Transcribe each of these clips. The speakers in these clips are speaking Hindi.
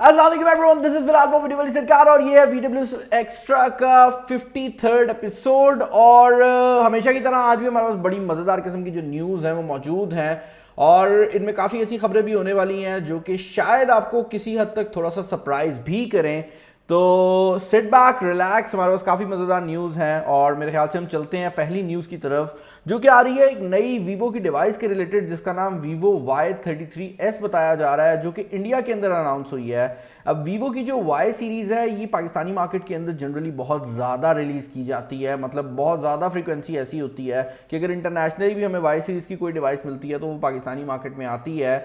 अस्सलाम वालेकुम everyone, this is Bilal from video वाली सरकार और ये है VW एक्स्ट्रा का 53rd एपिसोड। और हमेशा की तरह आज भी हमारे पास बड़ी मज़ेदार किस्म की जो न्यूज़ हैं वो मौजूद हैं और इनमें काफ़ी अच्छी खबरें भी होने वाली हैं जो कि शायद आपको किसी हद तक थोड़ा सा सरप्राइज भी करें। तो सिट बैक रिलैक्स, हमारे पास काफ़ी मज़ेदार न्यूज़ हैं और मेरे ख्याल से हम चलते हैं पहली न्यूज़ की तरफ जो कि आ रही है एक नई वीवो की डिवाइस के रिलेटेड जिसका नाम वीवो Y33s बताया जा रहा है जो कि इंडिया के अंदर अनाउंस हुई है। अब वीवो की जो Y सीरीज़ है ये पाकिस्तानी मार्केट के अंदर जनरली बहुत ज़्यादा रिलीज़ की जाती है, मतलब बहुत ज़्यादा फ्रीक्वेंसी ऐसी होती है कि अगर इंटरनेशनली भी हमें Y सीरीज़ की कोई डिवाइस मिलती है तो वो पाकिस्तानी मार्केट में आती है।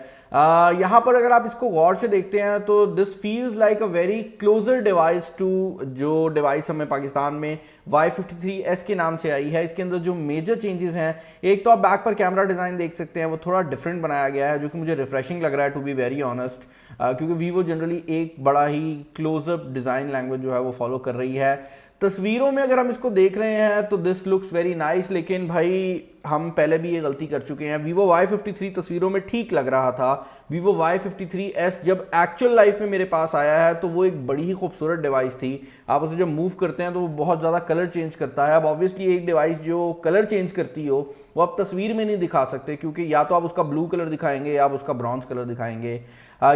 यहाँ पर अगर आप इसको गौर से देखते हैं तो this feels like a very closer device to जो डिवाइस हमें पाकिस्तान में Y53s के नाम से आई है। इसके अंदर जो मेजर चेंजेस हैं, एक तो आप बैक पर कैमरा डिज़ाइन देख सकते हैं, वो थोड़ा डिफरेंट बनाया गया है जो कि मुझे रिफ्रेशिंग लग रहा है टू बी वेरी ऑनेस्ट, क्योंकि वीवो जनरली एक बड़ा ही क्लोजअप डिज़ाइन लैंग्वेज जो है वो फॉलो कर रही है। तस्वीरों में अगर हम इसको देख रहे हैं तो दिस लुक्स वेरी नाइस, लेकिन भाई हम पहले भी ये गलती कर चुके हैं। वीवो Y53 तस्वीरों में ठीक लग रहा था, वीवो Y53s जब एक्चुअल लाइफ में मेरे पास आया है तो वो एक बड़ी ही खूबसूरत डिवाइस थी। आप उसे जब मूव करते हैं तो वो बहुत ज़्यादा कलर चेंज करता है। अब ऑब्वियसली एक डिवाइस जो कलर चेंज करती हो वो आप तस्वीर में नहीं दिखा सकते, क्योंकि या तो आप उसका ब्लू कलर दिखाएंगे या आप उसका ब्रॉन्ज कलर दिखाएंगे।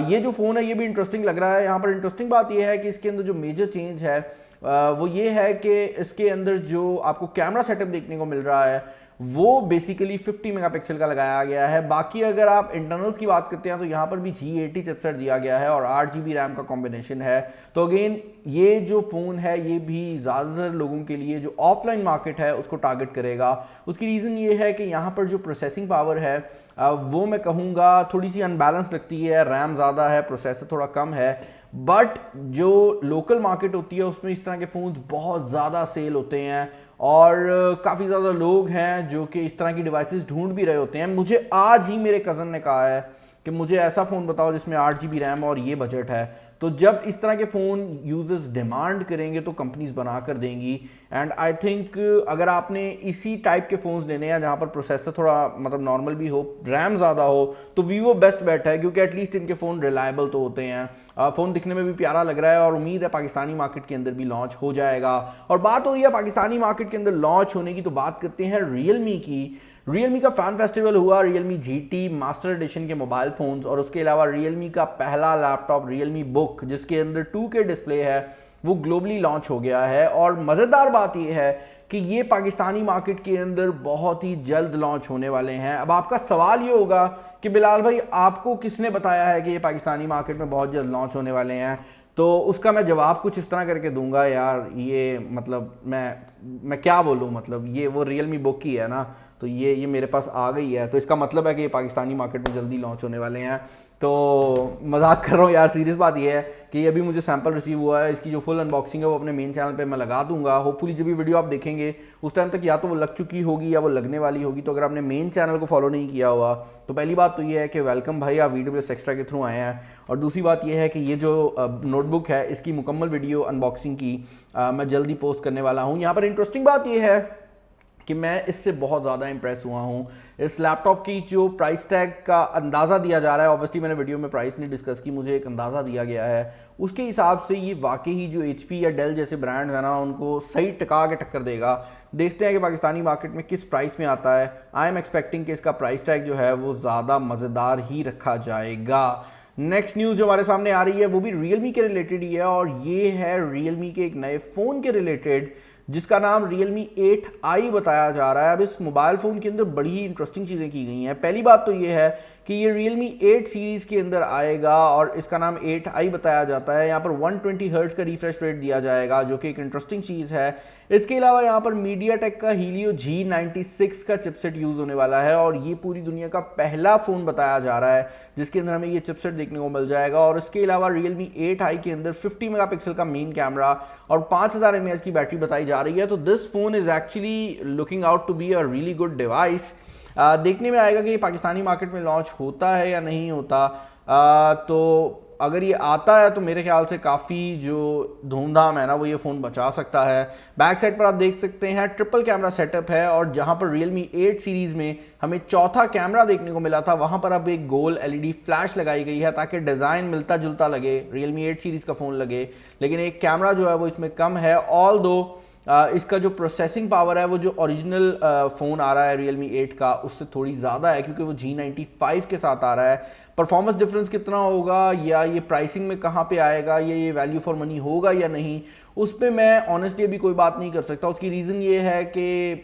ये जो फ़ोन है ये भी इंटरेस्टिंग लग रहा है। यहाँ पर इंटरेस्टिंग बात यह है कि इसके अंदर जो मेजर चेंज है वो ये है कि इसके अंदर जो आपको कैमरा सेटअप देखने को मिल रहा है वो बेसिकली 50 मेगापिक्सल का लगाया गया है। बाकी अगर आप इंटरनल्स की बात करते हैं तो यहाँ पर भी G80 चिपसेट दिया गया है और 8GB रैम का कॉम्बिनेशन है। तो अगेन ये जो फ़ोन है ये भी ज़्यादातर लोगों के लिए जो ऑफलाइन मार्केट है उसको टारगेट करेगा। उसकी रीज़न ये है कि यहाँ पर जो प्रोसेसिंग पावर है वो मैं कहूँगा थोड़ी सी अनबैलेंस लगती है, रैम ज़्यादा है, प्रोसेसर थोड़ा कम है। बट जो लोकल मार्केट होती है उसमें इस तरह के फ़ोन्स बहुत ज़्यादा सेल होते हैं और काफ़ी ज़्यादा लोग हैं जो कि इस तरह की डिवाइसेस ढूंढ भी रहे होते हैं। मुझे आज ही मेरे कज़न ने कहा है कि मुझे ऐसा फ़ोन बताओ जिसमें 8GB रैम और ये बजट है। तो जब इस तरह के फ़ोन यूजर्स डिमांड करेंगे तो कंपनीज बना कर देंगी। एंड आई थिंक अगर आपने इसी टाइप के फ़ोन्स लेने हैं जहाँ पर प्रोसेसर थोड़ा मतलब नॉर्मल भी हो, रैम ज़्यादा हो, तो वीवो बेस्ट बेट है, क्योंकि एटलीस्ट इनके फ़ोन रिलायबल तो होते हैं। फ़ोन दिखने में भी प्यारा लग रहा है और उम्मीद है पाकिस्तानी मार्केट के अंदर भी लॉन्च हो जाएगा। और बात हो रही है पाकिस्तानी मार्केट के अंदर लॉन्च होने की, तो बात करते हैं रियलमी की। रियलमी का फैन फेस्टिवल हुआ, रियलमी GT मास्टर एडिशन के मोबाइल फ़ोन्स और उसके अलावा रियलमी का पहला लैपटॉप रियलमी बुक जिसके अंदर 2K डिस्प्ले है वो ग्लोबली लॉन्च हो गया है। और मज़ेदार बात यह है कि ये पाकिस्तानी मार्केट के अंदर बहुत ही जल्द लॉन्च होने वाले हैं। अब आपका सवाल ये होगा कि बिलाल भाई आपको किसने बताया है कि ये पाकिस्तानी मार्केट में बहुत जल्द लॉन्च होने वाले हैं? तो उसका मैं जवाब कुछ इस तरह करके दूंगा यार, ये मतलब मैं क्या बोलूँ, मतलब ये वो रियलमी बुक ही है ना, तो ये मेरे पास आ गई है तो इसका मतलब है कि ये पाकिस्तानी मार्केट में जल्दी लॉन्च होने वाले हैं। तो मजाक कर रहा हूँ यार, सीरियस बात ये है कि ये अभी मुझे सैंपल रिसीव हुआ है। इसकी जो फुल अनबॉक्सिंग है वो अपने मेन चैनल पे मैं लगा दूंगा। होपफुली जब भी वीडियो आप देखेंगे उस टाइम तक या तो वो लग चुकी होगी या वो लगने वाली होगी। तो अगर आपने मेन चैनल को फॉलो नहीं किया हुआ तो पहली बात तो ये है कि वेलकम भाई, आप वीडियो एक्स्ट्रा के थ्रू आए हैं। और दूसरी बात यह है कि ये जो नोटबुक है इसकी मुकम्मल वीडियो अनबॉक्सिंग की मैं जल्दी पोस्ट करने वाला हूँ। यहाँ पर इंटरेस्टिंग बात यह है कि मैं इससे बहुत ज़्यादा इंप्रेस हुआ हूँ। इस लैपटॉप की जो प्राइस टैग का अंदाज़ा दिया जा रहा है, ऑब्वियसली मैंने वीडियो में प्राइस नहीं डिस्कस की, मुझे एक अंदाज़ा दिया गया है, उसके हिसाब से ये वाकई ही जो HP या डेल जैसे ब्रांड है ना उनको सही टिका के टक्कर देगा। देखते हैं कि पाकिस्तानी मार्केट में किस प्राइस में आता है। आई एम एक्सपेक्टिंग कि इसका प्राइस टैग जो है वो ज़्यादा मज़ेदार ही रखा जाएगा। नेक्स्ट न्यूज़ जो हमारे सामने आ रही है वो भी रियलमी के रिलेटेड ही है और ये है रियलमी के एक नए फ़ोन के रिलेटेड जिसका नाम Realme 8i बताया जा रहा है। अब इस मोबाइल फ़ोन के अंदर बड़ी ही इंटरेस्टिंग चीज़ें की गई हैं। पहली बात तो ये है कि ये Realme 8 सीरीज़ के अंदर आएगा और इसका नाम 8i बताया जाता है। यहाँ पर 120 हर्ट्ज़ का रिफ्रेश रेट दिया जाएगा जो कि एक इंटरेस्टिंग चीज़ है। इसके अलावा यहाँ पर MediaTek का Helio G96 का चिपसेट यूज़ होने वाला है और ये पूरी दुनिया का पहला फ़ोन बताया जा रहा है जिसके अंदर हमें ये चिपसेट देखने को मिल जाएगा। और इसके अलावा Realme 8i के अंदर 50 मेगापिक्सल का मेन कैमरा और 5000 mAh की बैटरी बताई जा रही है। तो this phone is actually looking out to be a really good device. देखने में आएगा कि ये पाकिस्तानी मार्केट में लॉन्च होता है या नहीं होता। तो अगर ये आता है तो मेरे ख्याल से काफ़ी जो धूमधाम है ना वो ये फ़ोन बचा सकता है। बैक साइड पर आप देख सकते हैं ट्रिपल कैमरा सेटअप है, और जहां पर Realme 8 सीरीज़ में हमें चौथा कैमरा देखने को मिला था वहां पर अब एक गोल LED फ्लैश लगाई गई है ताकि डिज़ाइन मिलता जुलता लगे, Realme 8 सीरीज़ का फ़ोन लगे, लेकिन एक कैमरा जो है वो इसमें कम है। ऑल दो इसका जो प्रोसेसिंग पावर है वो जो ओरिजिनल फ़ोन आ रहा है Realme 8 का उससे थोड़ी ज़्यादा है, क्योंकि वो G95 के साथ आ रहा है। परफॉर्मेंस डिफरेंस कितना होगा, या ये प्राइसिंग में कहाँ पे आएगा, या ये वैल्यू फॉर मनी होगा या नहीं, उस पर मैं ऑनेस्टली अभी कोई बात नहीं कर सकता। उसकी रीज़न ये है कि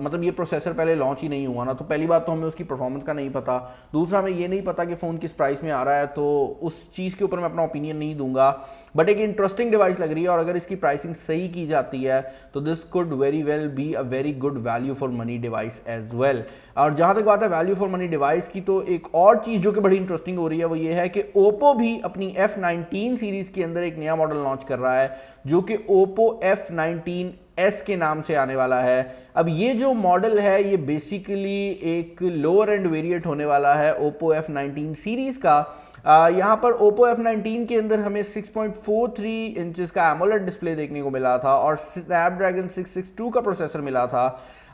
मतलब ये प्रोसेसर पहले लॉन्च ही नहीं हुआ ना, तो पहली बात तो हमें उसकी परफॉर्मेंस का नहीं पता, दूसरा हमें ये नहीं पता कि फ़ोन किस प्राइस में आ रहा है, तो उस चीज़ के ऊपर मैं अपना ओपिनियन नहीं दूंगा। बट एक इंटरेस्टिंग डिवाइस लग रही है, और अगर इसकी प्राइसिंग सही की जाती है तो this could very well be a very good value for money device as well. और जहां तक बात है वैल्यू फॉर मनी डिवाइस की, तो एक और चीज़ जो कि बड़ी इंटरेस्टिंग हो रही है वो ये है कि ओप्पो भी अपनी F19 सीरीज़ के अंदर एक नया मॉडल लॉन्च कर रहा है जो कि ओप्पो F19s के नाम से आने वाला है। अब ये जो मॉडल है ये बेसिकली एक लोअर एंड वेरिएंट होने वाला है ओप्पो F19 सीरीज़ का। यहाँ पर ओप्पो F19 के अंदर हमें 6.43 इंचेस का एमोलेड डिस्प्ले देखने को मिला था और स्नैपड्रैगन 662 का प्रोसेसर मिला था।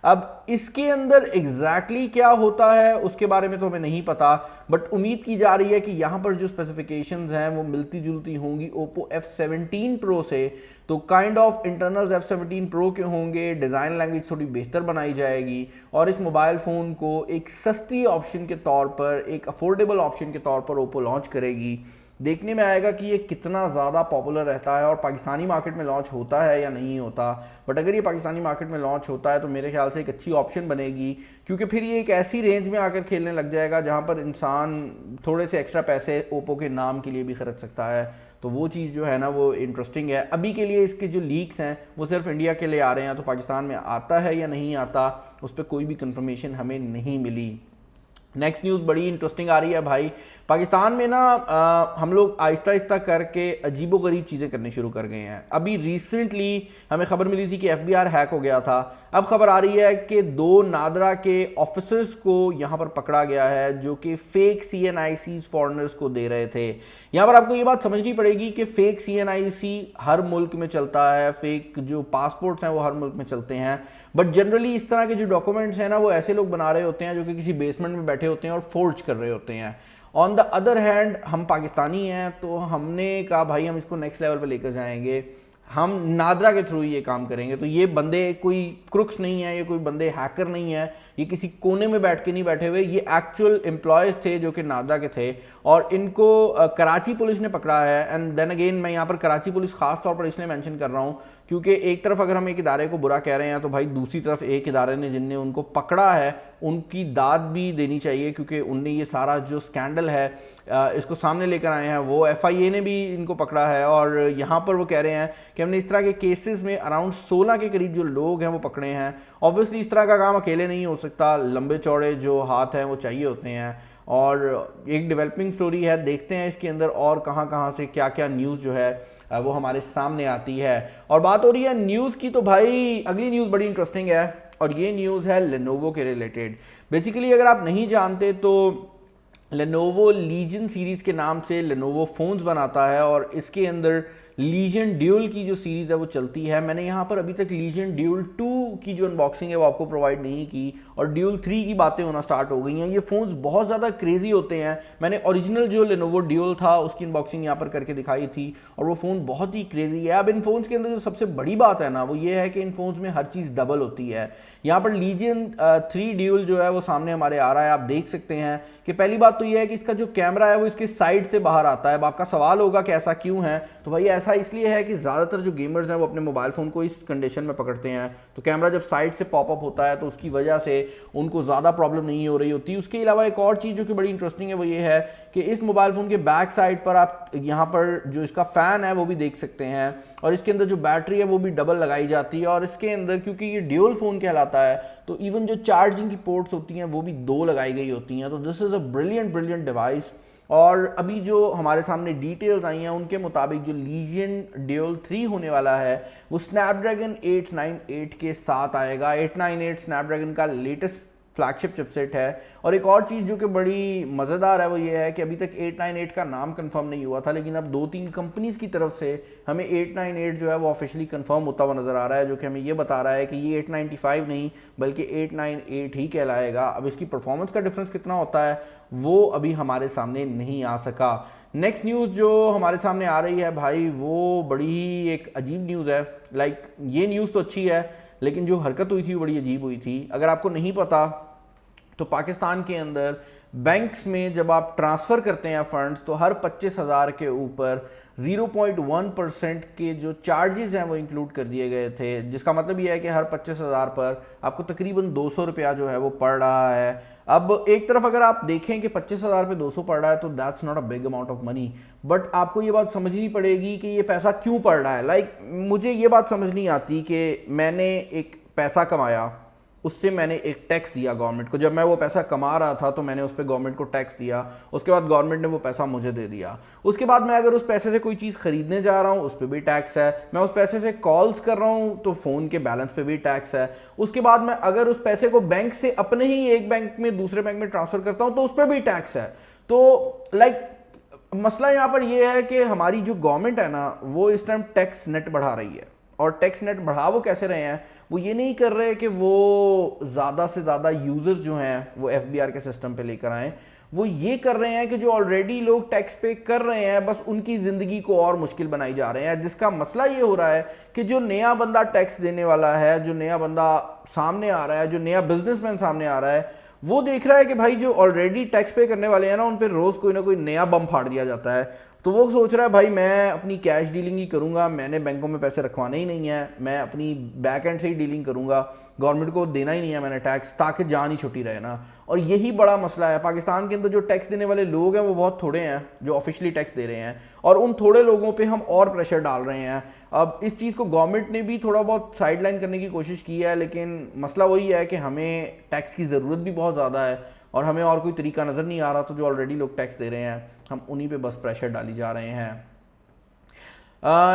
अब इसके अंदर एग्जैक्टली क्या होता है उसके बारे में तो हमें नहीं पता, बट उम्मीद की जा रही है कि यहाँ पर जो स्पेसिफिकेशंस हैं वो मिलती जुलती होंगी ओप्पो F17 Pro से। तो kind of internals F17 Pro के होंगे, डिज़ाइन लैंग्वेज थोड़ी बेहतर बनाई जाएगी, और इस मोबाइल फ़ोन को एक सस्ती ऑप्शन के तौर पर, एक अफोर्डेबल ऑप्शन के तौर पर ओप्पो लॉन्च करेगी। देखने में आएगा कि ये कितना ज़्यादा पॉपुलर रहता है और पाकिस्तानी मार्केट में लॉन्च होता है या नहीं होता। बट अगर ये पाकिस्तानी मार्केट में लॉन्च होता है तो मेरे ख्याल से एक अच्छी ऑप्शन बनेगी, क्योंकि फिर ये एक ऐसी रेंज में आकर खेलने लग जाएगा जहाँ पर इंसान थोड़े से एक्स्ट्रा पैसे ओप्पो के नाम के लिए भी खर्च सकता है। तो वो चीज़ जो है ना वो इंटरेस्टिंग है। अभी के लिए इसके जो लीक्स हैं वो सिर्फ इंडिया के लिए आ रहे हैं, तो पाकिस्तान में आता है या नहीं आता उस पर कोई भी कंफर्मेशन हमें नहीं मिली। नेक्स्ट न्यूज़ बड़ी इंटरेस्टिंग आ रही है भाई। पाकिस्तान में ना हम लोग आहिस्ता आहिस्ता करके अजीबोगरीब चीज़ें करने शुरू कर गए हैं। अभी रिसेंटली हमें खबर मिली थी कि FBI हैक हो गया था। अब खबर आ रही है कि 2 नादरा के ऑफिसर्स को यहाँ पर पकड़ा गया है जो कि फेक CNICs फॉरेनर्स को दे रहे थे। यहाँ पर आपको ये बात समझनी पड़ेगी कि फेक CNIC हर मुल्क में चलता है, फेक जो पासपोर्ट्स हैं वो हर मुल्क में चलते हैं, बट जनरली इस तरह के जो डॉक्यूमेंट्स हैं ना वो ऐसे लोग बना रहे होते हैं जो कि किसी बेसमेंट में बैठे होते हैं और फोर्ज कर रहे होते हैं। ऑन द अदर हैंड हम पाकिस्तानी हैं, तो हमने कहा भाई हम इसको नेक्स्ट लेवल पे लेकर जाएंगे, हम नादरा के थ्रू ये काम करेंगे। तो ये बंदे कोई क्रुक्स नहीं है, ये कोई बंदे हैकर नहीं है, ये किसी कोने में बैठ के नहीं बैठे हुए, ये एक्चुअल एम्प्लॉयज़ थे जो कि नादरा के थे, और इनको कराची पुलिस ने पकड़ा है। एंड देन अगेन मैं यहाँ पर कराची पुलिस खास तौर पर इसलिए मेंशन कर रहा हूँ क्योंकि एक तरफ अगर हम एक इदारे को बुरा कह रहे हैं तो भाई दूसरी तरफ एक इदारे ने जिनने उनको पकड़ा है उनकी दाद भी देनी चाहिए, क्योंकि उनने ये सारा जो स्कैंडल है इसको सामने लेकर आए हैं। वो FIA ने भी इनको पकड़ा है, और यहाँ पर वो कह रहे हैं कि हमने इस तरह के केसेस में अराउंड 16 के करीब जो लोग हैं वो पकड़े हैं। ऑब्वियसली इस तरह का काम अकेले नहीं हो सकता, लंबे चौड़े जो हाथ हैं वो चाहिए होते हैं, और एक डेवलपिंग स्टोरी है। देखते हैं इसके अंदर और कहाँ से क्या क्या न्यूज़ जो है वो हमारे सामने आती है। और बात हो रही है न्यूज़ की, तो भाई अगली न्यूज़ बड़ी इंटरेस्टिंग है, और ये न्यूज़ है लेनोवो के रिलेटेड। बेसिकली अगर आप नहीं जानते तो लेनोवो लीजन सीरीज़ के नाम से लेनोवो फ़ोन्स बनाता है, और इसके अंदर लीजन ड्यूल की जो सीरीज़ है वो चलती है। मैंने यहाँ पर अभी तक लीजन ड्यूल 2 की जो अनबॉक्सिंग है वो आपको प्रोवाइड नहीं की, और ड्यूल 3 की बातें होना स्टार्ट हो गई हैं। ये फ़ोन्स बहुत ज़्यादा क्रेजी होते हैं। मैंने ओरिजिनल जो लेनोवो ड्यूल था उसकी अनबॉक्सिंग यहाँ पर करके दिखाई थी, और वो फ़ोन बहुत ही क्रेजी है। अब इन फ़ोन्स के अंदर जो सबसे बड़ी बात है ना वो ये है कि इन फ़ोन्स में हर चीज़ डबल होती है। यहाँ पर लीजन 3 ड्यूल जो है वो सामने हमारे आ रहा है। आप देख सकते हैं कि पहली बात तो ये है कि इसका जो कैमरा है वो इसके साइड से बाहर आता है। अब आपका सवाल होगा कि ऐसा क्यों है, तो भाई ऐसा इसलिए है कि ज़्यादातर जो गेमर्स हैं वो अपने मोबाइल फ़ोन को इस कंडीशन में पकड़ते हैं, तो कैमरा जब साइड से पॉपअप होता है तो उसकी वजह से उनको ज़्यादा प्रॉब्लम नहीं हो रही होती। उसके अलावा एक और चीज़ जो कि बड़ी इंटरेस्टिंग है वो ये है कि इस मोबाइल फ़ोन के बैक साइड पर आप यहाँ पर जो इसका फ़ैन है वो भी देख सकते हैं, और इसके अंदर जो बैटरी है वो भी डबल लगाई जाती है, और इसके अंदर क्योंकि ये ड्यूल फ़ोन कहलाता है तो इवन जो चार्जिंग की पोर्ट्स होती हैं वो भी 2 लगाई गई होती हैं। तो this is a brilliant device. और अभी जो हमारे सामने डिटेल्स आई हैं उनके मुताबिक जो लीजन ड्यूल 3 होने वाला है वो स्नैपड्रैगन 898 के साथ आएगा। 898 स्नैपड्रैगन का लेटेस्ट फ्लैगशिप चिपसेट है। और एक और चीज़ जो कि बड़ी मज़ेदार है वो ये है कि अभी तक 898 का नाम कंफर्म नहीं हुआ था, लेकिन अब 2-3 कंपनीज की तरफ से हमें 898 जो है वो ऑफिशियली कंफर्म होता हुआ नज़र आ रहा है, जो कि हमें ये बता रहा है कि ये 895 नहीं बल्कि 898 ही कहलाएगा। अब इसकी परफॉर्मेंस का डिफरेंस कितना होता है वो अभी हमारे सामने नहीं आ सका। नेक्स्ट न्यूज़ जो हमारे सामने आ रही है भाई वो बड़ी ही एक अजीब न्यूज़ है। लाइक ये न्यूज़ तो अच्छी है लेकिन जो हरकत हुई थी वो बड़ी अजीब हुई थी। अगर आपको नहीं पता तो पाकिस्तान के अंदर बैंक्स में जब आप ट्रांसफ़र करते हैं फंड्स तो हर 25,000 के ऊपर 0.1% के जो चार्जेस हैं वो इंक्लूड कर दिए गए थे, जिसका मतलब ये है कि हर 25,000 पर आपको तकरीबन 200 रुपया जो है वो पड़ रहा है। अब एक तरफ अगर आप देखें कि 25,000 पे 200 पड़ रहा है तो that's not a big amount of money, but आपको ये बात समझनी पड़ेगी कि ये पैसा क्यों पड़ रहा है। लाइक मुझे ये बात समझ नहीं आती कि मैंने एक पैसा कमाया, उससे मैंने एक टैक्स दिया गवर्नमेंट को। जब मैं वो पैसा कमा रहा था तो मैंने उस पर गवर्नमेंट को टैक्स दिया, उसके बाद गवर्नमेंट ने वो पैसा मुझे दे दिया। उसके बाद मैं अगर उस पैसे से कोई चीज़ खरीदने जा रहा हूँ उस पर भी टैक्स है, मैं उस पैसे से कॉल्स कर रहा हूँ तो फ़ोन के बैलेंस पे भी टैक्स है। उसके बाद मैं अगर उस पैसे को बैंक से अपने ही एक बैंक में दूसरे बैंक में ट्रांसफ़र करता हूँ तो उस पर भी टैक्स है। तो लाइक मसला यहाँ पर यह है कि हमारी जो गवर्नमेंट है ना वो इस टाइम टैक्स नेट बढ़ा रही है। और टैक्स नेट बढ़ा वो कैसे रहे हैं, वो ये नहीं कर रहे कि वो ज़्यादा से ज़्यादा यूज़र्स जो हैं वो FBR के सिस्टम पे लेकर आएँ, वो ये कर रहे हैं कि जो ऑलरेडी लोग टैक्स पे कर रहे हैं बस उनकी ज़िंदगी को और मुश्किल बनाई जा रहे हैं। जिसका मसला ये हो रहा है कि जो नया बंदा टैक्स देने वाला है, जो नया बंदा सामने आ रहा है, जो नया बिजनेसमैन सामने आ रहा है, वो देख रहा है कि भाई जो ऑलरेडी टैक्स पे करने वाले हैं ना उन पर रोज़ कोई ना कोई नया बम फाड़ दिया जाता है। तो वो सोच रहा है भाई मैं अपनी कैश डीलिंग ही करूंगा, मैंने बैंकों में पैसे रखवाने ही नहीं है, मैं अपनी बैक एंड से ही डीलिंग करूंगा, गवर्नमेंट को देना ही नहीं है मैंने टैक्स, ताकि जान ही छुट्टी रहे ना। और यही बड़ा मसला है। पाकिस्तान के अंदर जो टैक्स देने वाले लोग हैं वो बहुत थोड़े हैं जो ऑफिशियली टैक्स दे रहे हैं, और उन थोड़े लोगों पे हम और प्रेशर डाल रहे हैं। अब इस चीज़ को गवर्नमेंट ने भी थोड़ा बहुत साइडलाइन करने की कोशिश की है, लेकिन मसला वही है कि हमें टैक्स की ज़रूरत भी बहुत ज़्यादा है और हमें और कोई तरीका नज़र नहीं आ रहा। तो जो ऑलरेडी लोग टैक्स दे रहे हैं हम उन्हीं पे बस प्रेशर डाली जा रहे हैं।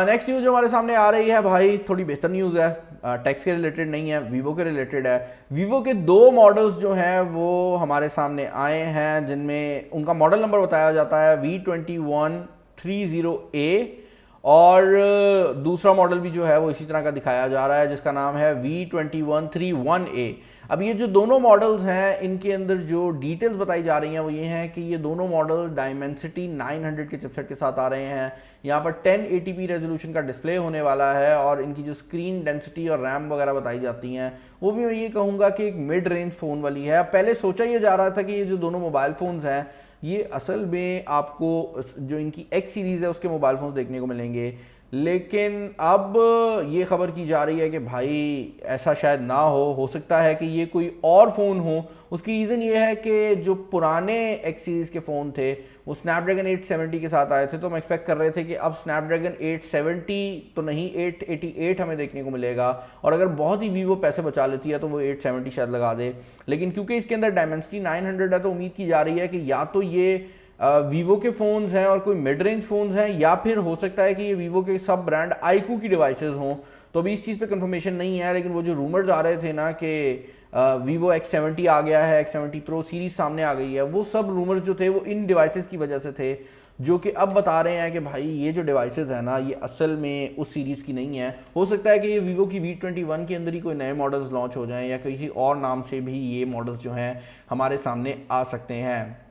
नेक्स्ट न्यूज़ जो हमारे सामने आ रही है भाई थोड़ी बेहतर न्यूज़ है, टैक्स के रिलेटेड नहीं है, वीवो के रिलेटेड है। वीवो के 2 मॉडल्स जो हैं वो हमारे सामने आए हैं, जिनमें उनका मॉडल नंबर बताया जाता है V2130A, और दूसरा मॉडल भी जो है वो इसी तरह का दिखाया जा रहा है जिसका नाम है V2131A। अब ये जो दोनों मॉडल्स हैं इनके अंदर जो डिटेल्स बताई जा रही हैं वो ये हैं कि ये दोनों मॉडल डायमेंसिटी 900 के चिपसेट के साथ आ रहे हैं। यहाँ पर 1080p रेजोल्यूशन का डिस्प्ले होने वाला है, और इनकी जो स्क्रीन डेंसिटी और रैम वगैरह बताई जाती हैं वो भी मैं ये कहूँगा कि एक मिड रेंज फ़ोन वाली है। पहले सोचा ये जा रहा था कि ये जो दोनों मोबाइल फ़ोन्स हैं ये असल में आपको जो इनकी X सीरीज़ है उसके मोबाइल फ़ोन्स देखने को मिलेंगे, लेकिन अब ये खबर की जा रही है कि भाई ऐसा शायद ना हो सकता है कि ये कोई और फ़ोन हो। उसकी रीज़न ये है कि जो पुराने X सीरीज़ के फ़ोन थे वो स्नैपड्रैगन 870 के साथ आए थे, तो हम एक्सपेक्ट कर रहे थे कि अब स्नैपड्रैगन 870 तो नहीं 888 हमें देखने को मिलेगा, और अगर बहुत ही वीवो पैसे बचा लेती है तो वो 870 शायद लगा दे। लेकिन क्योंकि इसके अंदर डायमेंसिटी 900 है तो उम्मीद की जा रही है कि या तो ये वीवो के फ़ोन्स हैं और कोई मिड रेंज फ़ोन्स हैं, या फिर हो सकता है कि ये वीवो के सब ब्रांड आईक्यू की डिवाइसेस हों। तो अभी इस चीज़ पे कंफर्मेशन नहीं है, लेकिन वो जो रूमर्स आ रहे थे ना कि वीवो X70 आ गया है, X70 प्रो सीरीज सामने आ गई है, वो सब रूमर्स जो थे वो इन डिवाइसेस की वजह से थे, जो कि अब बता रहे हैं कि भाई ये जो डिवाइसेस है ना ये असल में उस सीरीज़ की नहीं है। हो सकता है कि ये वीवो की V21 के अंदर ही कोई नए मॉडल्स लॉन्च हो जाएं, या किसी और नाम से भी ये मॉडल्स जो हैं हमारे सामने आ सकते हैं।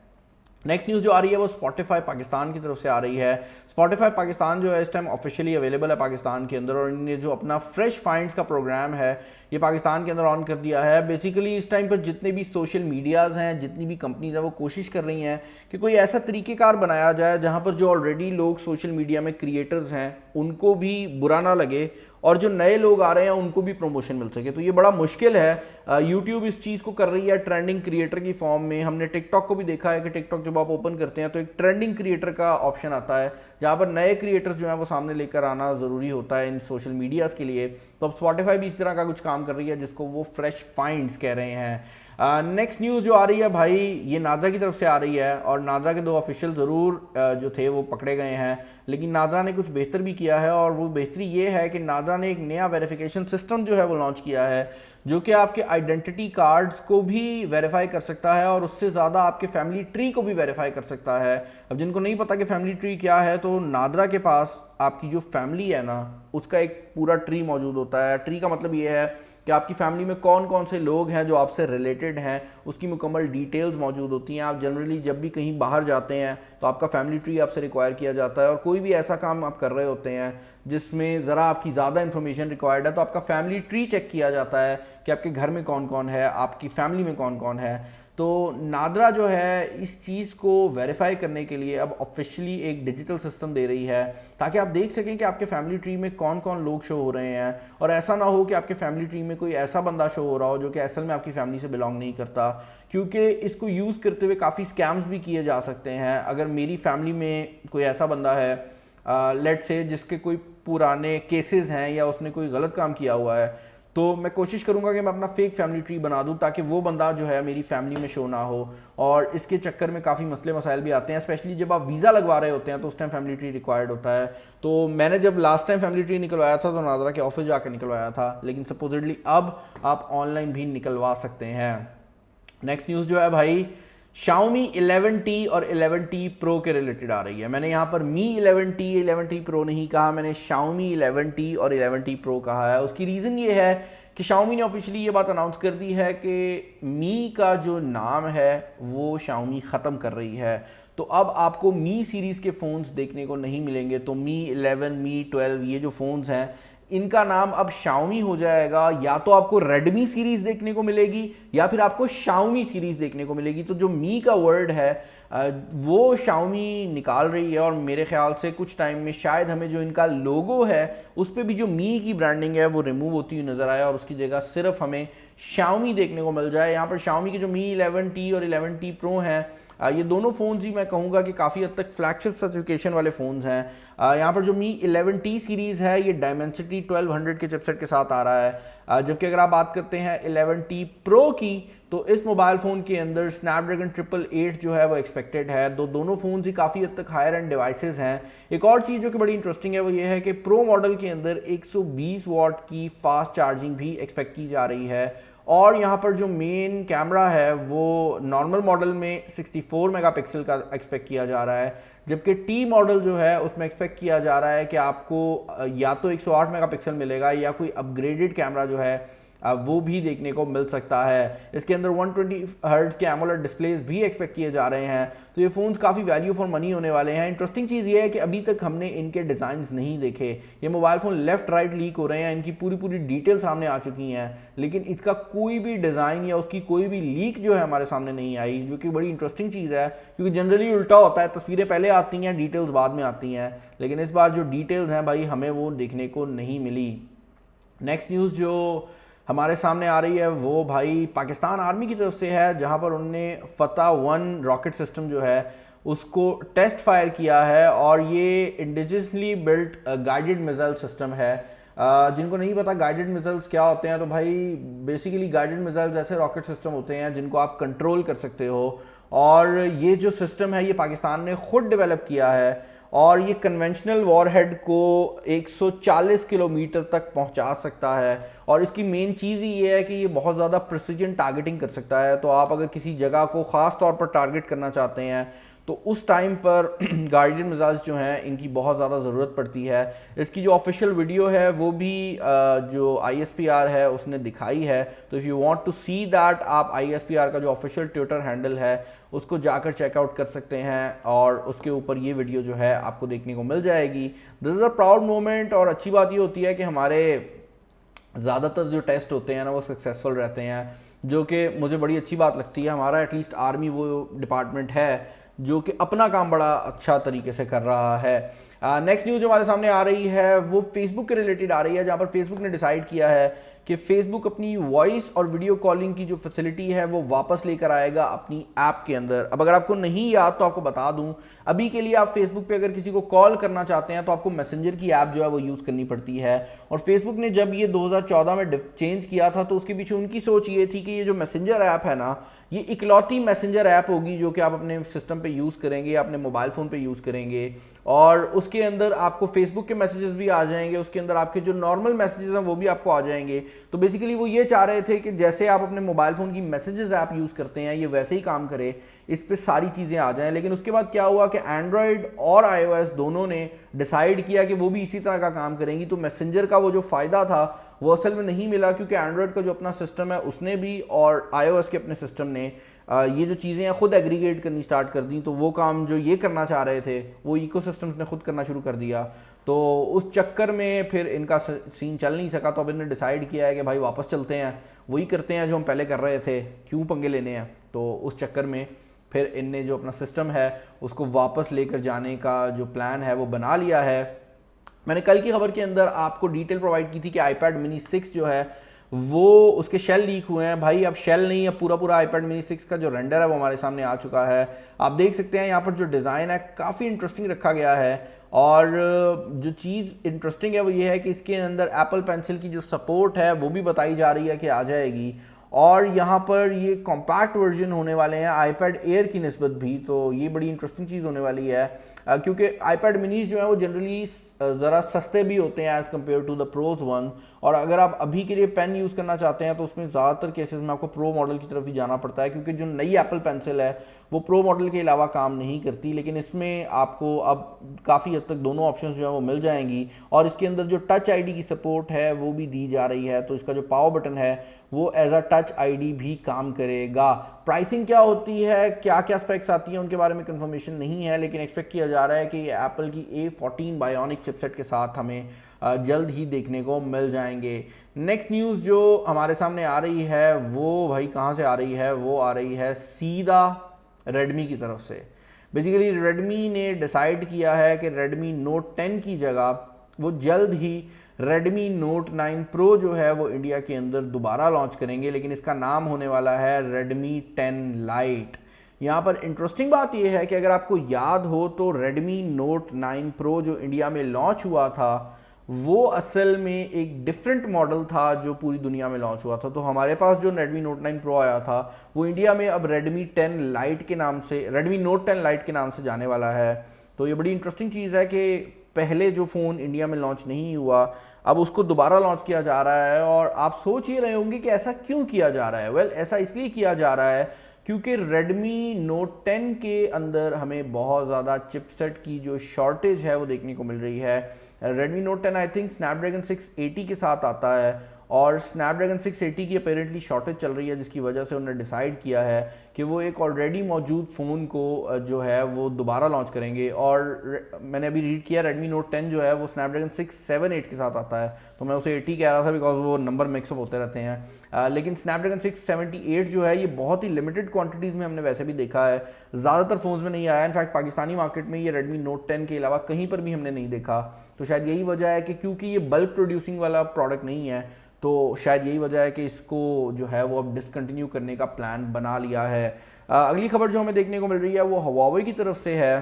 नेक्स्ट न्यूज़ जो आ रही है वो स्पॉटिफाई पाकिस्तान की तरफ से आ रही है। स्पॉटिफाई पाकिस्तान जो है इस टाइम ऑफिशियली अवेलेबल है पाकिस्तान के अंदर, और इन्होंने जो अपना फ्रेश फाइंड्स का प्रोग्राम है ये पाकिस्तान के अंदर ऑन कर दिया है। बेसिकली इस टाइम पर जितने भी सोशल मीडियाज़ हैं, जितनी भी कंपनीज हैं, वो कोशिश कर रही हैं कि कोई ऐसा तरीक़ेकार बनाया जाए जहाँ पर जो ऑलरेडी लोग सोशल मीडिया में क्रिएटर्स हैं उनको भी बुरा ना लगे, और जो नए लोग आ रहे हैं उनको भी प्रमोशन मिल सके। तो ये बड़ा मुश्किल है। यूट्यूब इस चीज़ को कर रही है ट्रेंडिंग क्रिएटर की फॉर्म में। हमने टिकटॉक को भी देखा है कि टिकटॉक जब आप ओपन करते हैं तो एक ट्रेंडिंग क्रिएटर का ऑप्शन आता है, जहाँ पर नए क्रिएटर्स जो हैं वो सामने लेकर आना ज़रूरी होता है इन सोशल मीडियाज़ के लिए। तो अब स्पॉटिफाई भी इस तरह का कुछ काम कर रही है जिसको वो फ्रेश फाइंड्स कह रहे हैं। नेक्स्ट न्यूज़ जो आ रही है भाई, ये नादरा की तरफ से आ रही है, और नादरा के 2 ऑफिशियल ज़रूर जो थे वो पकड़े गए हैं, लेकिन नादरा ने कुछ बेहतर भी किया है। और वो बेहतरी ये है कि नादरा ने एक नया वेरिफिकेशन सिस्टम जो है वो लॉन्च किया है, जो कि आपके आइडेंटिटी कार्ड्स को भी वेरीफाई कर सकता है और उससे ज़्यादा आपके फैमिली ट्री को भी वेरीफाई कर सकता है। अब जिनको नहीं पता कि फैमिली ट्री क्या है, तो नादरा के पास आपकी जो फैमिली है ना, उसका एक पूरा ट्री मौजूद होता है। ट्री का मतलब ये है कि आपकी फैमिली में कौन कौन से लोग हैं जो आपसे रिलेटेड हैं, उसकी मुकम्मल डिटेल्स मौजूद होती हैं। आप जनरली जब भी कहीं बाहर जाते हैं तो आपका फैमिली ट्री आपसे रिक्वायर किया जाता है, और कोई भी ऐसा काम आप कर रहे होते हैं जिसमें ज़रा आपकी ज़्यादा इन्फॉर्मेशन रिक्वायर्ड है, तो आपका फैमिली ट्री चेक किया जाता है कि आपके घर में कौन कौन है, आपकी फैमिली में कौन कौन है। तो नादरा जो है इस चीज़ को वेरीफाई करने के लिए अब ऑफिशियली एक डिजिटल सिस्टम दे रही है, ताकि आप देख सकें कि आपके फैमिली ट्री में कौन कौन लोग शो हो रहे हैं, और ऐसा ना हो कि आपके फैमिली ट्री में कोई ऐसा बंदा शो हो रहा हो जो कि असल में आपकी फैमिली से बिलोंग नहीं करता, क्योंकि इसको यूज़ करते हुए काफ़ी स्कैम्स भी किए जा सकते हैं। अगर मेरी फैमिली में कोई ऐसा बंदा है लेट से जिसके कोई पुराने केसेस हैं या उसने कोई गलत काम किया हुआ है, तो मैं कोशिश करूंगा कि मैं अपना फेक फैमिली ट्री बना दूं, ताकि वो बंदा जो है मेरी फैमिली में शो ना हो। और इसके चक्कर में काफ़ी मसले मसाइल भी आते हैं, स्पेशली जब आप वीज़ा लगवा रहे होते हैं तो उस टाइम फैमिली ट्री रिक्वायर्ड होता है। तो मैंने जब लास्ट टाइम फैमिली ट्री निकलवाया था तो नादरा के ऑफिस जाकर निकलवाया था, लेकिन सपोजिटली अब आप ऑनलाइन भी निकलवा सकते हैं। नेक्स्ट न्यूज़ जो है भाई, Xiaomi 11T और 11T Pro के रिलेटेड आ रही है। मैंने यहाँ पर Mi 11T 11T Pro नहीं कहा, मैंने Xiaomi 11T और 11T Pro कहा है। उसकी रीज़न ये है कि Xiaomi ने ऑफिशियली ये बात अनाउंस कर दी है कि Mi का जो नाम है वो Xiaomi ख़त्म कर रही है। तो अब आपको Mi सीरीज़ के फ़ोन्स देखने को नहीं मिलेंगे। तो Mi 11, Mi 12 ये जो फ़ोन्स हैं इनका नाम अब Xiaomi हो जाएगा। या तो आपको Redmi सीरीज देखने को मिलेगी या फिर आपको Xiaomi सीरीज देखने को मिलेगी। तो जो मी का वर्ड है वो Xiaomi निकाल रही है, और मेरे ख्याल से कुछ टाइम में शायद हमें जो इनका लोगो है उस पर भी जो मी की ब्रांडिंग है वो रिमूव होती हुई नजर आए और उसकी जगह सिर्फ हमें Xiaomi देखने को मिल जाए। यहाँ पर Xiaomi के जो Mi 11T और 11T Pro हैं, ये दोनों फ़ोन्स ही मैं कहूँगा कि काफ़ी हद तक फ्लैगशिप स्पेसिफिकेशन वाले फ़ोन्स हैं। यहाँ पर जो Mi 11T सीरीज़ है ये Dimensity 1200 के चिपसेट के साथ आ रहा है, जबकि अगर आप बात करते हैं 11T Pro की, तो इस मोबाइल फ़ोन के अंदर Snapdragon 888 जो है वो एक्सपेक्टेड है। दोनों फ़ोन्स ही काफ़ी हद तक हायर एंड डिवाइसेस हैं। एक और चीज़ जो कि बड़ी इंटरेस्टिंग है वो ये है कि प्रो मॉडल के अंदर 120 वाट की फास्ट चार्जिंग भी एक्सपेक्ट की जा रही है, और यहाँ पर जो मेन कैमरा है वो नॉर्मल मॉडल में 64 मेगापिक्सल का एक्सपेक्ट किया जा रहा है, जबकि टी मॉडल जो है उसमें एक्सपेक्ट किया जा रहा है कि आपको या तो 108 मेगापिक्सल मिलेगा या कोई अपग्रेडेड कैमरा जो है वो भी देखने को मिल सकता है। इसके अंदर 120 हर्ट्ज के एमोलेड डिस्प्लेस भी एक्सपेक्ट किए जा रहे हैं। तो ये फ़ोन्स काफ़ी वैल्यू फॉर मनी होने वाले हैं। इंटरेस्टिंग चीज़ ये है कि अभी तक हमने इनके डिज़ाइंस नहीं देखे। ये mobile phone left right leak हो रहे हैं, इनकी पूरी डिटेल सामने आ चुकी हैं, लेकिन इसका कोई भी डिज़ाइन या उसकी कोई भी लीक जो है हमारे सामने नहीं आई, जो कि बड़ी इंटरेस्टिंग चीज़ है, क्योंकि जनरली उल्टा होता है, तस्वीरें पहले आती हैं, डिटेल्स बाद में आती हैं। लेकिन इस बार जो डिटेल्स हैं भाई हमें वो देखने को नहीं मिली। नेक्स्ट न्यूज़ जो हमारे सामने आ रही है वो भाई पाकिस्तान आर्मी की तरफ से है, जहां पर उन्होंने फतह 1 रॉकेट सिस्टम जो है उसको टेस्ट फायर किया है, और ये indigenously built guided missile system है। जिनको नहीं पता गाइडेड मिसाइल्स क्या होते हैं, तो भाई बेसिकली गाइडेड मिसाइल्स ऐसे रॉकेट सिस्टम होते हैं जिनको आप कंट्रोल कर सकते हो, और ये जो सिस्टम है ये पाकिस्तान ने खुद डेवलप किया है, और ये कन्वेंशनल वॉरहेड को 140 किलोमीटर तक पहुंचा सकता है। और इसकी मेन चीज़ ही ये है कि ये बहुत ज़्यादा प्रिसीजन टारगेटिंग कर सकता है। तो आप अगर किसी जगह को ख़ास तौर पर टारगेट करना चाहते हैं तो उस टाइम पर गाइडेड मिसाइल्स जो हैं इनकी बहुत ज़्यादा ज़रूरत पड़ती है। इसकी जो ऑफिशियल वीडियो है वो भी जो ISPR है उसने दिखाई है। तो if you want to see that, आप ISPR का जो ऑफिशियल ट्विटर हैंडल है उसको जाकर चेकआउट कर सकते हैं, और उसके ऊपर ये वीडियो जो है आपको देखने को मिल जाएगी। This is a proud moment, और अच्छी बात ये होती है कि हमारे ज़्यादातर जो टेस्ट होते हैं ना वो सक्सेसफुल रहते हैं, जो कि मुझे बड़ी अच्छी बात लगती है। हमारा एटलीस्ट आर्मी वो डिपार्टमेंट है जो कि अपना काम बड़ा अच्छा तरीके से कर रहा है। नेक्स्ट न्यूज़ जो हमारे सामने आ रही है वो फेसबुक के रिलेटेड आ रही है, जहाँ पर फेसबुक ने डिसाइड किया है कि फेसबुक अपनी वॉइस और वीडियो कॉलिंग की जो फैसिलिटी है वो वापस लेकर आएगा अपनी ऐप के अंदर। अब अगर आपको नहीं याद तो आपको बता दूं, अभी के लिए आप फेसबुक पे अगर किसी को कॉल करना चाहते हैं तो आपको मैसेंजर की ऐप जो है वो यूज़ करनी पड़ती है। और फेसबुक ने जब ये 2014 में चेंज किया था तो उसके पीछे उनकी सोच ये थी कि ये जो मैसेंजर ऐप है ना, ये इकलौती मैसेंजर ऐप होगी जो कि आप अपने सिस्टम पे यूज़ करेंगे, अपने मोबाइल फ़ोन पे यूज़ करेंगे, और उसके अंदर आपको फेसबुक के मैसेजेस भी आ जाएंगे, उसके अंदर आपके जो नॉर्मल मैसेजेस हैं वो भी आपको आ जाएंगे। तो बेसिकली वो ये चाह रहे थे कि जैसे आप अपने मोबाइल फ़ोन की मैसेजेस ऐप यूज़ करते हैं ये वैसे ही काम करे, इस पे सारी चीज़ें आ जाएं। लेकिन उसके बाद क्या हुआ कि एंड्रॉयड और iOS दोनों ने डिसाइड किया कि वो भी इसी तरह का काम करेंगी। तो मैसेंजर का वो जो फ़ायदा था वो असल में नहीं मिला, क्योंकि एंड्रॉयड का जो अपना सिस्टम है उसने भी और iOS के अपने सिस्टम ने ये जो चीज़ें हैं खुद एग्रीगेट करनी स्टार्ट कर दी। तो वो काम जो ये करना चाह रहे थे वो इकोसिस्टम्स ने खुद करना शुरू कर दिया। तो उस चक्कर में फिर इनका सीन चल नहीं सका। तो अब इन्होंने डिसाइड किया है कि भाई वापस चलते हैं, वही करते हैं जो हम पहले कर रहे थे, क्यों पंगे लेने हैं। तो उस चक्कर में फिर इनने जो अपना सिस्टम है उसको वापस लेकर जाने का जो प्लान है वो बना लिया है। मैंने कल की खबर के अंदर आपको डिटेल प्रोवाइड की थी कि iPad mini 6 जो है वो उसके शेल लीक हुए हैं। भाई अब शेल नहीं, अब पूरा पूरा iPad mini 6 का जो रेंडर है वो हमारे सामने आ चुका है। आप देख सकते हैं यहाँ पर जो डिज़ाइन है काफ़ी इंटरेस्टिंग रखा गया है। और जो चीज़ इंटरेस्टिंग है वो ये है कि इसके अंदर एप्पल पेंसिल की जो सपोर्ट है वो भी बताई जा रही है कि आ जाएगी। और यहाँ पर ये कॉम्पैक्ट वर्जन होने वाले हैं iPad Air की निस्बत भी, तो ये बड़ी इंटरेस्टिंग चीज़ होने वाली है। क्योंकि iPad मिनीज जो है वो जनरली ज़रा सस्ते भी होते हैं as compare to the pros one. और अगर आप अभी के लिए पेन यूज़ करना चाहते हैं तो उसमें ज़्यादातर केसेस में आपको प्रो मॉडल की तरफ ही जाना पड़ता है, क्योंकि जो नई एप्पल पेंसिल है वो प्रो मॉडल के अलावा काम नहीं करती। लेकिन इसमें आपको अब काफ़ी हद तक दोनों ऑप्शन जो है वो मिल जाएंगी। और इसके अंदर जो टच आईडी की सपोर्ट है वो भी दी जा रही है। तो इसका जो पावर बटन है वो एज अ टच आईडी भी काम करेगा। प्राइसिंग क्या होती है, क्या क्या स्पेक्स आती हैं, उनके बारे में कंफर्मेशन नहीं है, लेकिन एक्सपेक्ट किया जा रहा है कि ये एप्पल की A14 बायोनिक चिपसेट के साथ हमें जल्द ही देखने को मिल जाएंगे। नेक्स्ट न्यूज़ जो हमारे सामने आ रही है वो भाई कहाँ से आ रही है, वो आ रही है सीधा रेडमी की तरफ से। बेसिकली रेडमी ने डिसाइड किया है कि रेडमी नोट 10 की जगह वो जल्द ही रेडमी नोट 9 प्रो जो है वो इंडिया के अंदर दोबारा लॉन्च करेंगे, लेकिन इसका नाम होने वाला है रेडमी 10 लाइट। यहाँ पर इंटरेस्टिंग बात यह है कि अगर आपको याद हो तो रेडमी नोट 9 प्रो जो इंडिया में लॉन्च हुआ था वो असल में एक डिफरेंट मॉडल था जो पूरी दुनिया में लॉन्च हुआ था। तो हमारे पास जो रेडमी नोट 9 प्रो आया था वो इंडिया में अब रेडमी 10 लाइट के नाम से, रेडमी नोट 10 लाइट के नाम से जाने वाला है। तो ये बड़ी इंटरेस्टिंग चीज़ है कि पहले जो फ़ोन इंडिया में लॉन्च नहीं हुआ अब उसको दोबारा लॉन्च किया जा रहा है। और आप सोच ही रहे होंगे कि ऐसा क्यों किया जा रहा है। वेल, ऐसा इसलिए किया जा रहा है क्योंकि रेडमी नोट 10 के अंदर हमें बहुत ज़्यादा चिपसेट की जो शॉर्टेज है वो देखने को मिल रही है। Redmi note 10 I think Snapdragon 680 के साथ आता है और स्नैपड्रैगन 680 की अपेरेंटली शॉर्टेज चल रही है, जिसकी वजह से उन्होंने डिसाइड किया है कि वो एक ऑलरेडी मौजूद फ़ोन को जो है वो दोबारा लॉन्च करेंगे। और मैंने अभी रीड किया रेडमी नोट 10 जो है वो स्नैपड्रैगन 678 के साथ आता है, तो मैं उसे 80 कह रहा था बिकॉज वो नंबर मिक्सअप होते रहते हैं। लेकिन स्नैपड्रैगन 678 जो है ये बहुत ही लिमिटेड क्वांटिटीज़ में हमने वैसे भी देखा है, ज़्यादातर फ़ोन्स में नहीं आया। इनफैक्ट पाकिस्तानी मार्केट में ये रेडमी नोट 10 के अलावा कहीं पर भी हमने नहीं देखा। तो शायद यही वजह है कि क्योंकि ये बल्क प्रोड्यूसिंग वाला प्रोडक्ट नहीं है तो शायद यही वजह है कि इसको जो है वो अब डिसकंटिन्यू करने का प्लान बना लिया है। अगली खबर जो हमें देखने को मिल रही है वो Huawei की तरफ से है।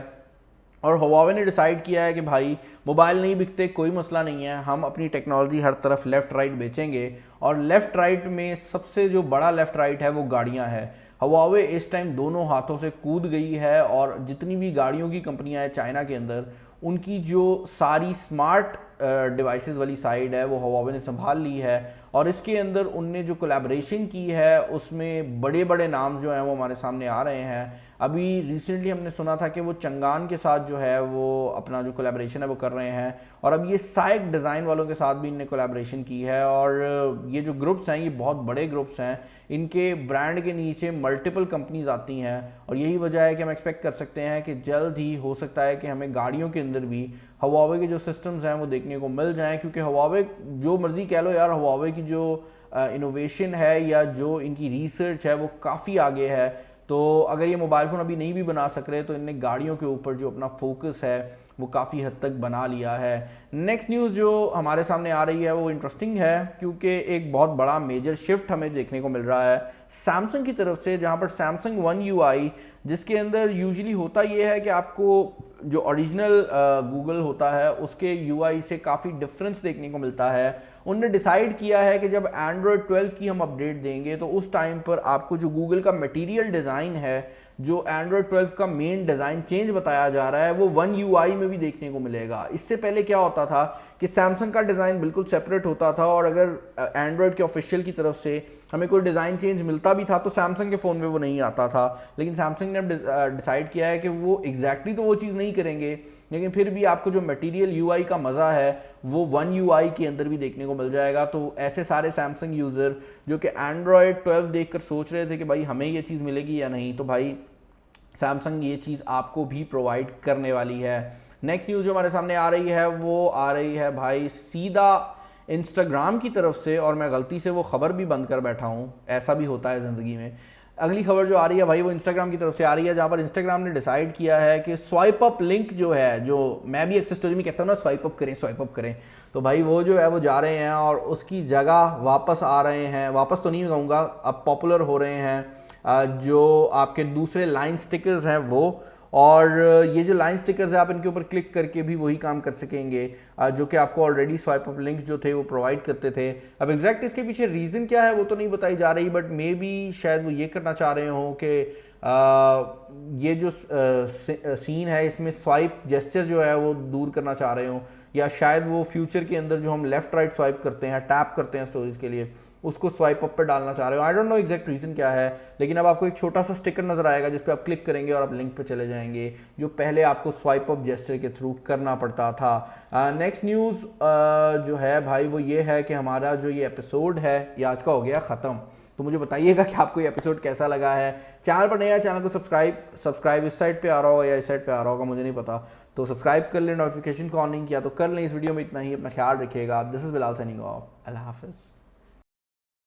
और Huawei ने डिसाइड किया है कि भाई मोबाइल नहीं बिकते कोई मसला नहीं है, हम अपनी टेक्नोलॉजी हर तरफ लेफ़्ट राइट बेचेंगे। और लेफ़्ट राइट में सबसे जो बड़ा लेफ़्ट राइट है वो गाड़ियाँ हैं। Huawei इस टाइम दोनों हाथों से कूद गई है और जितनी भी गाड़ियों की कंपनियां हैं चाइना के अंदर उनकी जो सारी स्मार्ट डिवाइसेस वाली साइड है वो Huawei ने संभाल ली है। और इसके अंदर उनने जो कोलैबोरेशन की है उसमें बड़े बड़े नाम जो हैं वो हमारे सामने आ रहे हैं। अभी रिसेंटली हमने सुना था कि वो चंगान के साथ जो है वो अपना जो कोलैबोरेशन है वो कर रहे हैं। और अब ये साइक डिज़ाइन वालों के साथ भी इनने कोलैबोरेशन की है। और ये जो ग्रुप्स हैं ये बहुत बड़े ग्रुप्स हैं, इनके ब्रांड के नीचे मल्टीपल कंपनीज आती हैं। और यही वजह है कि हम एक्सपेक्ट कर सकते हैं कि जल्द ही हो सकता है कि हमें गाड़ियों के अंदर भी Huawei के जो सिस्टम्स हैं वो देखने को मिल जाएं। क्योंकि Huawei जो मर्जी कह लो यार, Huawei की जो इनोवेशन है या जो इनकी रिसर्च है वो काफ़ी आगे है। तो अगर ये मोबाइल फ़ोन अभी नहीं भी बना सक रहे तो इनने गाड़ियों के ऊपर जो अपना फोकस है वो काफ़ी हद तक बना लिया है। नेक्स्ट न्यूज़ जो हमारे सामने आ रही है वो इंटरेस्टिंग है, क्योंकि एक बहुत बड़ा मेजर शिफ्ट हमें देखने को मिल रहा है सैमसंग की तरफ से, जहां पर सैमसंग वन यूआई, जिसके अंदर यूजुअली होता ये है कि आपको जो ओरिजिनल गूगल होता है उसके यूआई से काफ़ी डिफरेंस देखने को मिलता है। उन्होंने डिसाइड किया है कि जब एंड्रॉयड 12 की हम अपडेट देंगे तो उस टाइम पर आपको जो गूगल का मटेरियल डिज़ाइन है, जो एंड्रॉयड 12 का मेन डिज़ाइन चेंज बताया जा रहा है, वो वन यूआई में भी देखने को मिलेगा। इससे पहले क्या होता था कि सैमसंग का डिज़ाइन बिल्कुल सेपरेट होता था, और अगर एंड्रॉयड के ऑफिशियल की तरफ से हमें कोई डिज़ाइन चेंज मिलता भी था तो सैमसंग के फ़ोन में वो नहीं आता था। लेकिन सैमसंग ने अब डिसाइड किया है कि वो एग्जैक्टली तो वो चीज़ नहीं करेंगे, लेकिन फिर भी आपको जो मटेरियल यूआई का मज़ा है वो वन यूआई के अंदर भी देखने को मिल जाएगा। तो ऐसे सारे सैमसंग यूज़र जो कि एंड्रॉयड 12 देखकर सोच रहे थे कि भाई हमें ये चीज़ मिलेगी या नहीं, तो भाई सैमसंग ये चीज़ आपको भी प्रोवाइड करने वाली है। नेक्स्ट न्यूज़ जो हमारे सामने आ रही है वो आ रही है भाई सीधा इंस्टाग्राम की तरफ से, और मैं गलती से वो खबर भी बंद कर बैठा हूँ, ऐसा भी होता है ज़िंदगी में। अगली खबर जो आ रही है भाई वो इंस्टाग्राम की तरफ से आ रही है, जहाँ पर इंस्टाग्राम ने डिसाइड किया है कि स्वाइप अप लिंक जो है, जो मैं भी एक्सेस स्टोरी में कहता हूँ ना स्वाइप अप करें, तो भाई वो जो है वो जा रहे हैं और उसकी जगह वापस आ रहे हैं। वापस तो नहीं कहूँगा, अब पॉपुलर हो रहे हैं जो आपके दूसरे लाइन स्टिकर्स हैं वो, और ये जो लाइन स्टिकर्स है आप इनके ऊपर क्लिक करके भी वही काम कर सकेंगे जो कि आपको ऑलरेडी स्वाइप अप लिंक जो थे वो प्रोवाइड करते थे। अब एग्जैक्ट इसके पीछे रीज़न क्या है वो तो नहीं बताई जा रही, बट मे बी शायद वो ये करना चाह रहे हो कि ये जो सीन है इसमें स्वाइप जेस्चर जो है वो दूर करना चाह रहे हो, या शायद वो फ्यूचर के अंदर जो हम लेफ्ट राइट स्वाइप करते हैं, टैप करते हैं स्टोरीज के लिए, उसको स्वाइप अप पे डालना चाह रहे हो। I don't know exact reason क्या है, लेकिन अब आपको एक छोटा सा स्टिकर नजर आएगा जिस पे आप क्लिक करेंगे और आप लिंक पे चले जाएंगे, जो पहले आपको स्वाइप अप जेस्चर के थ्रू करना पड़ता था। नेक्स्ट न्यूज़ जो है भाई वो ये है कि हमारा जो ये एपिसोड है ये आज का हो गया ख़त्म। तो मुझे बताइएगा कि आपको ये एपिसोड कैसा लगा है। चैनल पर नया, चैनल को सब्सक्राइब इस साइड पे आ रहा होगा या इस साइड पे आ रहा होगा, मुझे नहीं पता, तो सब्सक्राइब कर लें। नोटिफिकेशन को ऑन नहीं किया तो कर लें। इस वीडियो में इतना ही, अपना ख्याल रखिएगा। This is Bilal signing off. अल्लाह हाफिज़।